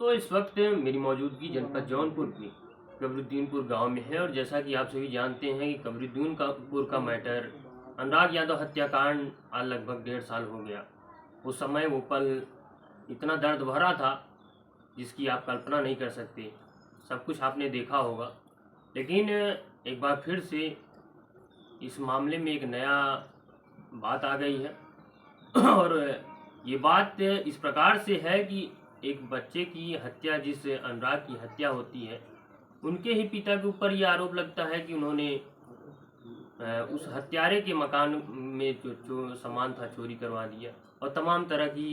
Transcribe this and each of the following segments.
तो इस वक्त मेरी मौजूदगी जनपद जौनपुर की कबरुद्दीनपुर गांव में है। और जैसा कि आप सभी जानते हैं कि कबरुद्दीनपुर का मैटर अनुराग यादव हत्याकांड आज लगभग 1.5 साल हो गया। उस समय वो पल इतना दर्द भरा था जिसकी आप कल्पना नहीं कर सकते। सब कुछ आपने देखा होगा, लेकिन एक बार फिर से इस मामले में एक नया बात आ गई है। और ये बात इस प्रकार से है कि एक बच्चे की हत्या, जिस अनुराग की हत्या होती है, उनके ही पिता के ऊपर ये आरोप लगता है कि उन्होंने उस हत्यारे के मकान में जो सामान था चोरी करवा दिया। और तमाम तरह की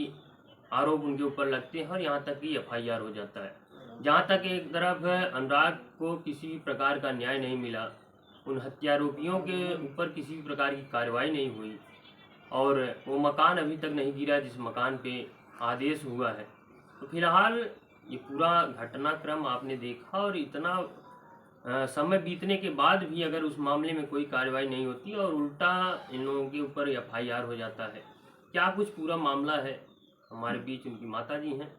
आरोप उनके ऊपर लगते हैं और यहाँ तक कि FIR हो जाता है। जहाँ तक एक तरफ अनुराग को किसी भी प्रकार का न्याय नहीं मिला, उन हत्यारोपियों के ऊपर किसी भी प्रकार की कार्रवाई नहीं हुई और वो मकान अभी तक नहीं गिरा जिस मकान पे आदेश हुआ है। तो फिलहाल ये पूरा घटनाक्रम आपने देखा और इतना समय बीतने के बाद भी अगर उस मामले में कोई कार्रवाई नहीं होती और उल्टा इन लोगों के ऊपर FIR हो जाता है। क्या कुछ पूरा मामला है? हमारे बीच उनकी माताजी हैं,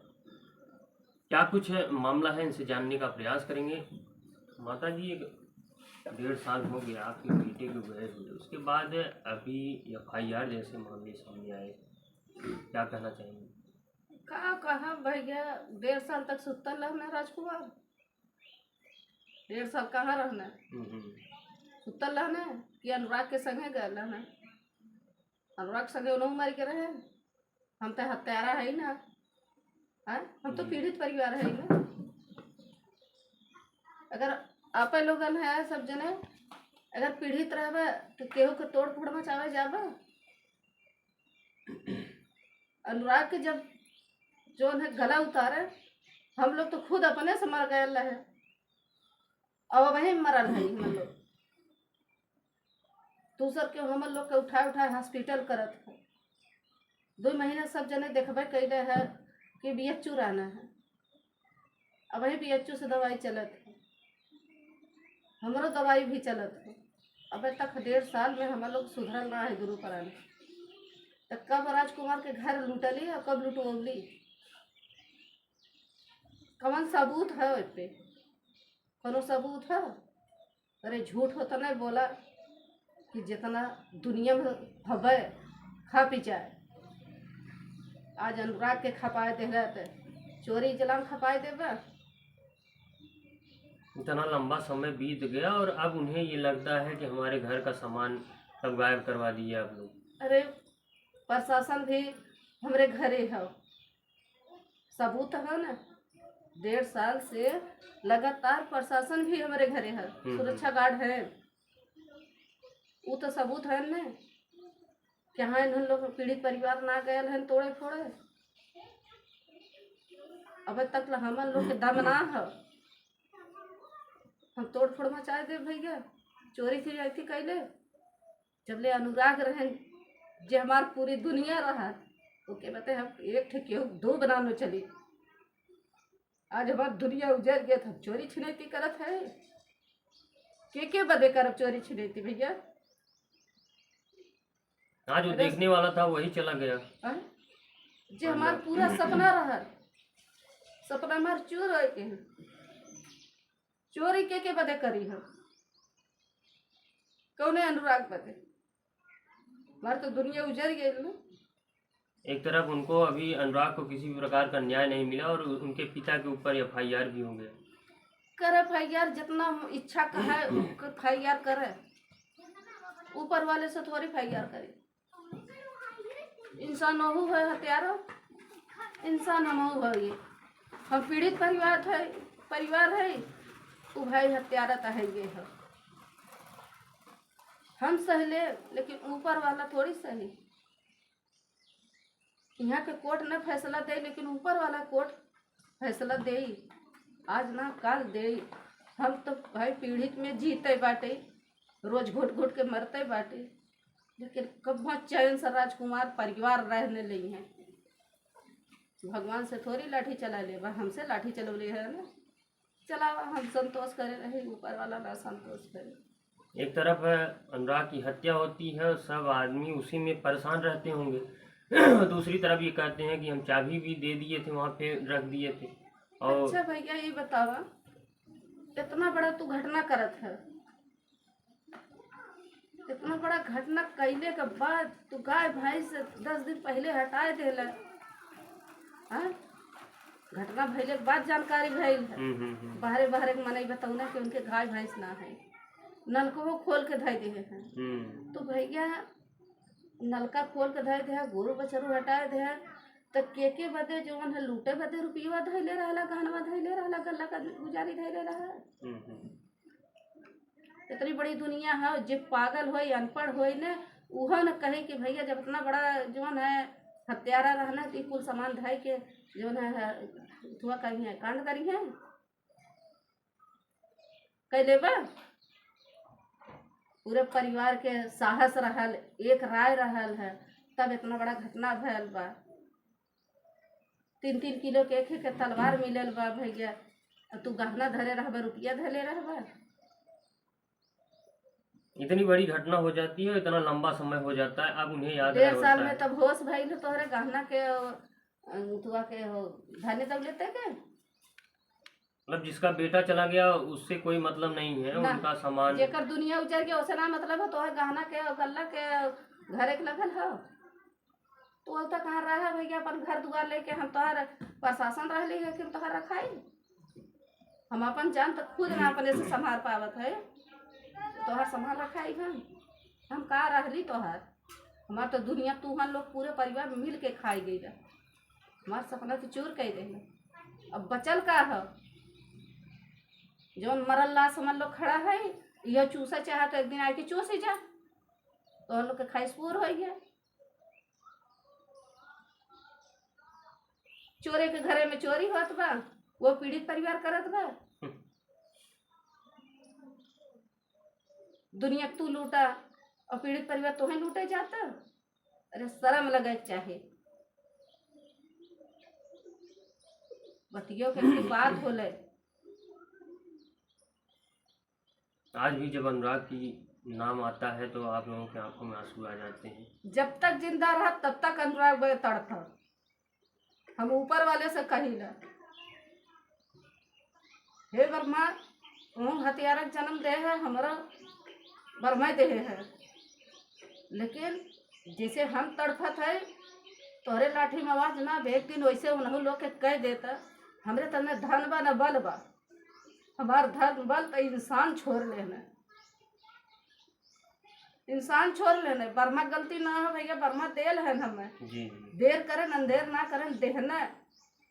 क्या कुछ मामला है, इनसे जानने का प्रयास करेंगे। माताजी, 1.5 साल हो गया आपके बेटे को गए हुए, उसके बाद अभी FIR जैसे मामले सामने आए, क्या कहना चाहेंगे? कहा भैया, 1.5 साल तक सुतल रहना राजकुमार। 1.5 साल कहाँ रहना, सुतल रहना कि अनुराग के संगे गए रहना। अनुराग संगे उन्होंने मार के रहे। हम तो हत्यारा है ना, हम तो पीड़ित परिवार है ना। अगर आप लोगन है सब जने अगर पीड़ित रहे तो केहू के तोड़ फोड़ मचावे जाबा। अनुराग के जब जो है गला उतारे, हम लोग तो खुद अपने से मर गए रहे, अब वही मरल है हम लोग। दूसर के हम लोग के उठाए हॉस्पिटल करत है। 2 महीना सब जने देखबे कैले है कि BHU रहना है। अब वही BHU से दवाई चलत है, हमारो दवाई भी चलत है। अब तक 1.5 साल में हम लोग सुधरल रहा है गुरु कराने। तो कब राजकुमार के घर लूटली और कब लुटवली? कौन सबूत है उस पे? कोनो सबूत है? अरे झूठ होता नहीं बोला कि जितना दुनिया में हवे खा पी जाए। आज अनुराग के खपाए दे रहे, चोरी जलाम खपाए देवे। इतना लंबा समय बीत गया और अब उन्हें ये लगता है कि हमारे घर का सामान सब गायब करवा दिए आप लोग। अरे प्रशासन भी हमारे घरे है, सबूत है ना। 1.5 साल से लगातार प्रशासन भी हमारे घरे है, सुरक्षा गार्ड है। वो तो सबूत है ना कि हाँ इन लोग पीड़ित परिवार ना गए हैं तोड़े फोड़े। अब तक हम लोग के दम ना है, हम तोड़ फोड़ मचाए दे भैया। चोरी थी जाती कैले जब ले अनुराग रहे जे हमार पूरी दुनिया रहा, ओके बते हम एक ठे केहू 2 बनानो चली। आज हमार दुनिया उजड़ गया था, चोरी छिनैती करत है। के बदे करब चोरी छिनैती भैया? आज जो देखने वाला था वही चला गया। जे हमार पूरा सपना रहा, सपना हमार चोर है के चोरी के बदे करी है? कौने अनुराग बदे? हमार तो दुनिया उजड़ गई ना। एक तरफ उनको अभी अनुराग को किसी भी प्रकार का न्याय नहीं मिला और उनके पिता के ऊपर FIR भी हो गया। करे FIR जितना इच्छा का है FIR करे, ऊपर वाले से थोड़ी FIR करे। इंसान वहू है हत्यारा, इंसान हम है। ये हम पीड़ित परिवार है, वो भाई हत्यारा तो है ये है। हम सहले लेकिन ऊपर वाला थोड़ी सही। यहाँ के कोर्ट ने फैसला दे लेकिन ऊपर वाला कोर्ट फैसला दे, आज ना काल दे। हम तो भाई पीड़ित में जीते बाटे, रोज घुट घुट के मरते बाटे, लेकिन कब चैन से राजकुमार परिवार रहने लगी हैं। भगवान से थोड़ी लाठी चला ले, हमसे लाठी चलौले है ना। चलावा हम संतोष करे रहे, ऊपर वाला ना संतोष करे। एक तरफ अनुराग की हत्या होती है और सब आदमी उसी में परेशान रहते होंगे। दूसरी तरफ ये कहते हैं कि हम चाबी भी दे दिए थे, वहाँ पे रख दिए थे। और अच्छा भैया ये बतावा, इतना बड़ा तू घटना करत है, इतना बड़ा घटना कैले के बाद तू गाय भैंस से 10 दिन पहले हटाए देला। हाँ, घटना भइले के बाद जानकारी भइल है। बाहरे बाहरे के मनई बतौना कि उनके गाय भैंस ना है, नलको खोल के धय दे हैं। तो भैया नलका खोल के धय दे, गोरू बछरू हटाए दे, तो के बदे जवन है लूटे बदे रुपया धैले रहला, गहनवा धैले रहला, गल्ला का गुजारी धैले रहा। इतनी बड़ी दुनिया है, जो पागल हो अनपढ़ हो न उहो न कहे कि भैया जब इतना बड़ा जवन है हत्यारा रहना तो कुल सामान धाय के जवन है थुआ करी है, कांड करी है कैले बा। पूरे परिवार के साहस रहल, एक राय रहल है, तब इतना बड़ा घटना भयल बा। 3-3 किलो के एक तलवार मिलल बा भैया, तू गहना धरे रहबा, रुपया धरे रहबा। इतनी बड़ी घटना हो जाती है, इतना लंबा समय हो जाता है, अब उन्हें याद 1.5 साल में तब होश भइल तोहरे गहना के तुआ के धाने तब लेते के। मतलब जिसका बेटा चला गया उससे कोई मतलब नहीं है, उनका सामान जेकर दुनिया उजर के ओसे ना मतलब है, तोहरे गहना के गल्ला के घरे के लगल है। तू अब तक कहाँ रहा भैया अपन घर दुआर लेके, हम तोहर प्रशासन रहली है कि तोहर रखाई, हम अपन जान तक खुद ना अपने से संभाल पावत है, तोहर संभाल रखाई हम कहाँ रहली तोहर। हमार तो दुनिया तू हम लोग पूरे परिवार मिल के खाई गई, हमार सपना तो चूर कर दे। अब बचल का है जौन मरल ला समझ लो खड़ा है, यह चूसा चाह तो एक दिन आके चूस ही जा, तो हम लोग के खाइश पूर हो गया। चोरे के घरे में चोरी होत बा, वो पीड़ित परिवार करत बा। दुनिया तू लूटा और पीड़ित परिवार तोहे लूटे जाता। अरे शर्म लगे चाहे, बतियो के बात होले। आज भी जब अनुराग की नाम आता है तो आप लोगों की आंखों में आंसू आ जाते हैं। जब तक जिंदा रहा तब तक अनुराग बे तड़ता। हम ऊपर वाले से कहिला, हे ब्रह्मा हथियारक जन्म दे है, हमारा ब्रह्मा दे है, लेकिन जैसे हम तड़फत है तोहरे लाठी में आवाज ना भेज दिन वैसे उन्होंने लोग के कह देता। हमरे तने धन बा न बल बा, हमार धन बल तो इंसान छोड़ लेना, इंसान छोड़ लेना। बर्मा गलती ना है भैया, बर्मा देल है हमें, देर करें अंधेर ना करें देहना,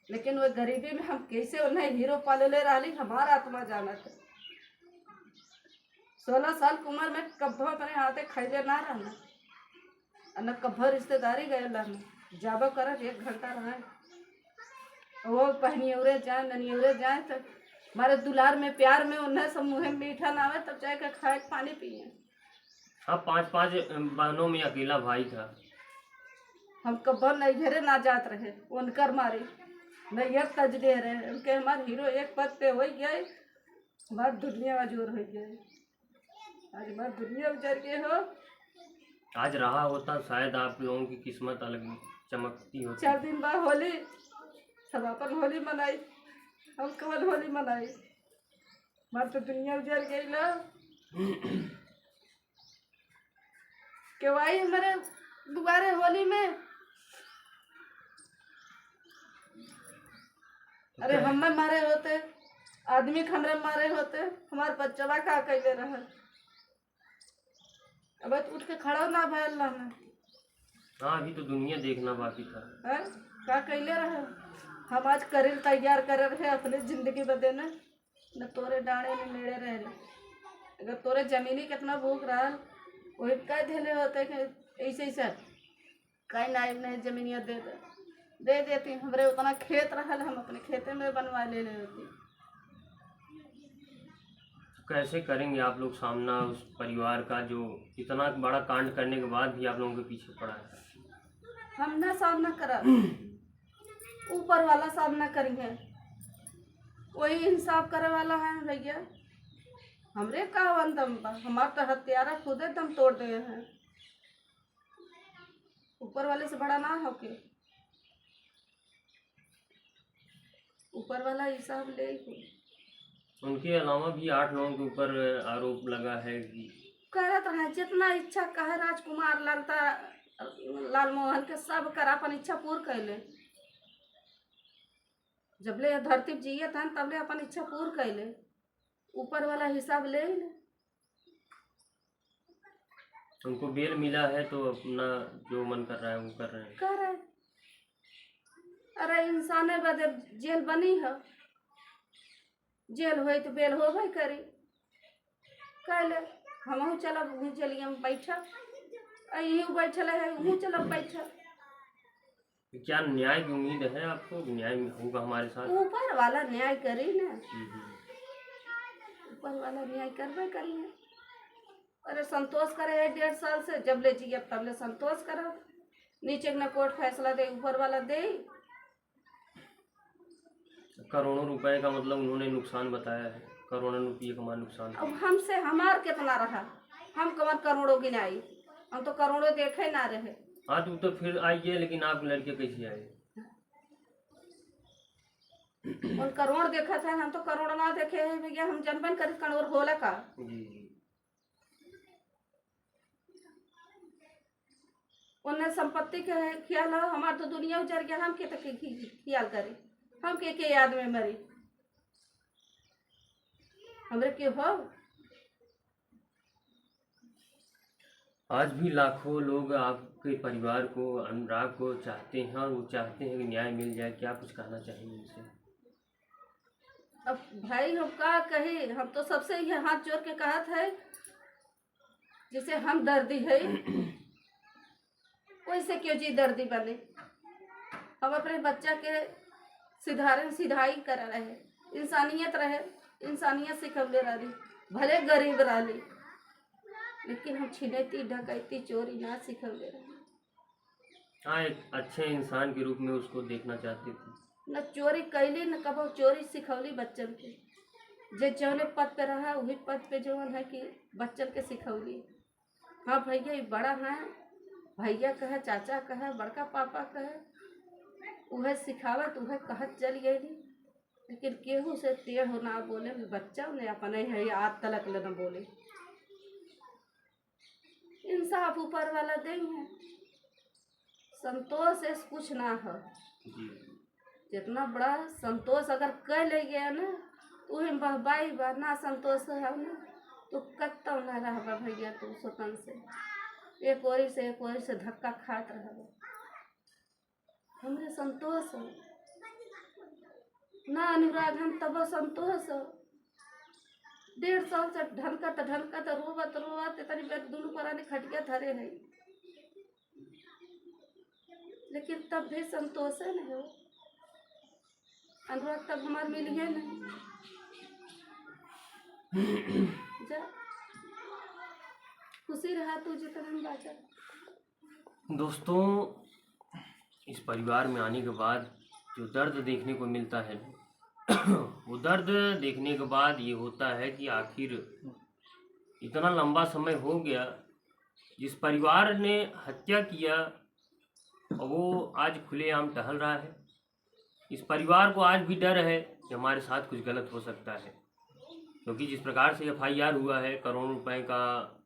लेकिन वो गरीबी में हम कैसे उन्हें हीरो पाले ले रही हमारा आत्मा जानत है। 16 साल की उम्र में कब्बो अपने हाथे खैले ना रहना, न कब्बो रिश्तेदारी गए रहना, जाबो कर 1 घंटा रहे, वो पहनियौरे जाए ननियौरे जाए तो हमारे दुलार में प्यार में उन्हें सब मुँह मीठा ना आवे तब चाहे के खाए पानी पिए। हाँ, 5 बहनों में अकेला भाई था। हम कब्बो नैहरे ना जात रहे, उनकर मारे नैहर तज दे रहे, उनके हमारे हीरो एक पद पे हो गए, हमारी दुनिया अजोर हो गए। आज हमारी दुनिया उजर के हो, आज रहा होता शायद आप लोगों की किस्मत अलग चमकती होती। 4 दिन बाद होली, सब अपन होली मनाई, हम कवन होली मनाई, हमारी तो दुनिया उजर गई लो। के भाई हमारे दोबारे होली में, अरे हम मारे होते, आदमी हमरे मारे होते, हमारे बच्चा का कैले रहे, अब उठ के खड़ा ना भयल ना। हाँ, अभी तो दुनिया देखना बाकी था। है का कैले रहे, हम आज करेल तैयार करे रहे अपने जिंदगी बदे न तोरे डाड़े में मेड़े रहे। अगर तोरे जमीनी कितना भूख रहा वही कह देले होते कि ऐसे ऐसा कहीं नहीं जमीनिया दे देती, हमरे उतना खेत रहल हम अपने खेते में बनवा ले होती। कैसे करेंगे आप लोग सामना उस परिवार का जो इतना बड़ा कांड करने के बाद भी आप लोगों के पीछे पड़ा है। हम ना सामना करा, ऊपर वाला सामना करेंगे, वही इंसाफ करे वाला है भैया। हमरे का दम बा, हमार तो हत्यारा खुदे दम तोड़ दे हैं, ऊपर वाले से बड़ा ना होके। ऊपर वाला हिसाब ले ही। उनके अलावा भी 8 लोगों के ऊपर आरोप लगा है कि करत रहे जितना इच्छा कहे राजकुमार लाल मोहन के सब कर अपन इच्छा पूर्ण कैले। जबले ये धरती पे जिये था तबले अपन इच्छा पूर्ण कैले। ऊपर वाला हिसाब ले ही ले। उनको बेल मिला है तो अपना जो मन कर रहा है वो कर रहे हैं। करे अरे इंसान बदे जेल बनी है, जेल हो तो बेल हो भाई करी कैले। हम चलब वहीं चलिए हम बैठा यहीं बैठल है वहीं चलब बैठा। क्या न्याय की उम्मीद है आपको? न्याय होगा हमारे साथ? ऊपर वाला न्याय करी ना, ऊपर वाला न्याय करबे करिए। अरे संतोष करे है 1.5 साल से, जब ले जिए तब ले संतोष करो। नीचे न कोर्ट फैसला दे ऊपर वाला दे। करोड़ों रुपए का मतलब उन्होंने नुकसान बताया है, करोड़ों रुपये का नुकसान। अब हमसे हमार कितना रहा, हम कमर करोड़ों गिनाई, हम तो करोड़ों देखे ना रहे। हाँ तो फिर आइए, लेकिन आप लड़के कैसे आए? उन करोड़ देखा था, हम तो करोड़ ना देखे हैं भैया। हम जनबन कर करोड़ होला का जी। उन्हें संपत्ति के ख्याल हो, हमार तो दुनिया उजर गया। हम के ख्याल करे, हम के याद में मरी हमरे के हो। आज भी लाखों लोग आपके परिवार को, अनुराग को चाहते हैं, और वो चाहते हैं कि न्याय मिल जाए। क्या कुछ कहना चाहिए उनसे? अब भाई हम का कहे, हम तो सबसे ये हाथ जोड़ के कहत है, जिसे हम दर्दी है वैसे क्यों जी दर्दी बने। हम अपने बच्चा के सिधाई कर रहे, इंसानियत रहे, इंसानियत सिखवले रही, भले गरीब रही, लेकिन हम छिनैती डकैती चोरी ना सिखवले रहे। हाँ, एक अच्छे इंसान के रूप में उसको देखना चाहती थी। न चोरी कैली न कबो चोरी सिखौली बच्चन के। जे जौने पद पे रहा वही पद पे जौन है कि बच्चन के सिखौली। हाँ भैया ये बड़ा है, भैया कहे, चाचा कहे, बड़का पापा कहे, उहे सिखावत उहे कहत चल गई। लेकिन केहू से टेढ़ हो ना बोले, बच्चा ने अपने है आज तलक ले न बोले। इंसाफ ऊपर वाला देंगे, संतोष से कुछ ना हो। जितना बड़ा संतोष अगर कर ले गया ना तो बहबाई बा ना संतोष है ना तो कत्ता ना रहा भैया। तू स्वतंत्र से एक ओरी से धक्का खात रहा। हमरे संतोष हो ना अनुराग, हम तब संतोष हो। 1.5 साल से ढनकत रोवत तनी बेट दोनों पराने खटिया धरे है, लेकिन तब भी संतोष है नहीं हो। अनुराग तब हमार मिली है नहीं। जा खुशी रहा तू जितना हम बाचा। दोस्तों, इस परिवार में आने के बाद जो दर्द देखने को मिलता है वो दर्द देखने के बाद ये होता है कि आखिर इतना लंबा समय हो गया, जिस परिवार ने हत्या किया वो आज खुलेआम टहल रहा है। इस परिवार को आज भी डर है कि हमारे साथ कुछ गलत हो सकता है, क्योंकि जिस प्रकार से FIR हुआ है, करोड़ों रुपए का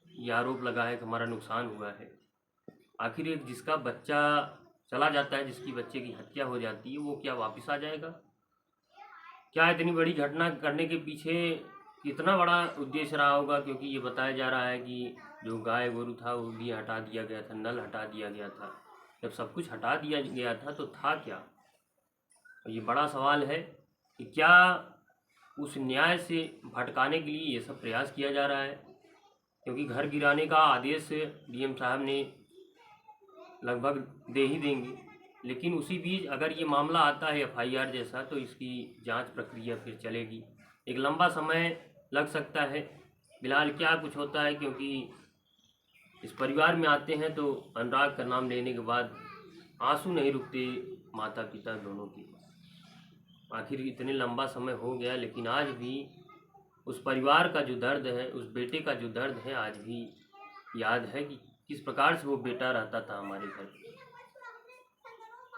ये आरोप लगा है कि हमारा नुकसान हुआ है। आखिर एक जिसका बच्चा चला जाता है, जिसकी बच्चे की हत्या हो जाती है, वो क्या वापस आ जाएगा? क्या इतनी बड़ी घटना करने के पीछे कितना बड़ा उद्देश्य रहा होगा? क्योंकि ये बताया जा रहा है कि जो गाय गोरू था वो भी हटा दिया गया था, नल हटा दिया गया था। जब सब कुछ हटा दिया गया था तो था क्या? और ये बड़ा सवाल है कि क्या उस न्याय से भटकाने के लिए ये सब प्रयास किया जा रहा है? क्योंकि घर गिराने का आदेश DM साहब ने लगभग दे ही देंगे, लेकिन उसी बीच अगर ये मामला आता है FIR जैसा तो इसकी जांच प्रक्रिया फिर चलेगी। एक लंबा समय लग सकता है। फिलहाल क्या कुछ होता है, क्योंकि इस परिवार में आते हैं तो अनुराग का नाम लेने के बाद आंसू नहीं रुकते माता पिता दोनों की। आखिर इतने लंबा समय हो गया, लेकिन आज भी उस परिवार का जो दर्द है, उस बेटे का जो दर्द है, आज भी याद है कि किस प्रकार से वो बेटा रहता था हमारे घर।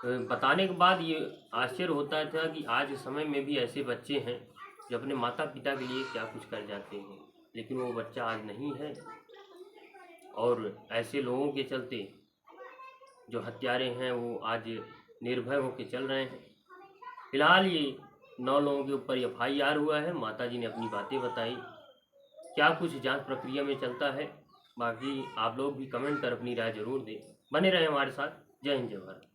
बताने के बाद ये आश्चर्य होता था कि आज के समय में भी ऐसे बच्चे हैं जो अपने माता पिता के लिए क्या कुछ कर जाते हैं, लेकिन वो बच्चा आज नहीं है। और ऐसे लोगों के चलते जो हत्यारे हैं वो आज निर्भय होकर चल रहे हैं। फिलहाल ये 9 लोगों के ऊपर FIR हुआ है। माताजी ने अपनी बातें बताई, क्या कुछ जांच प्रक्रिया में चलता है। बाकी आप लोग भी कमेंट कर अपनी राय जरूर दें। बने रहें हमारे साथ। जय हिंद, जय भारत।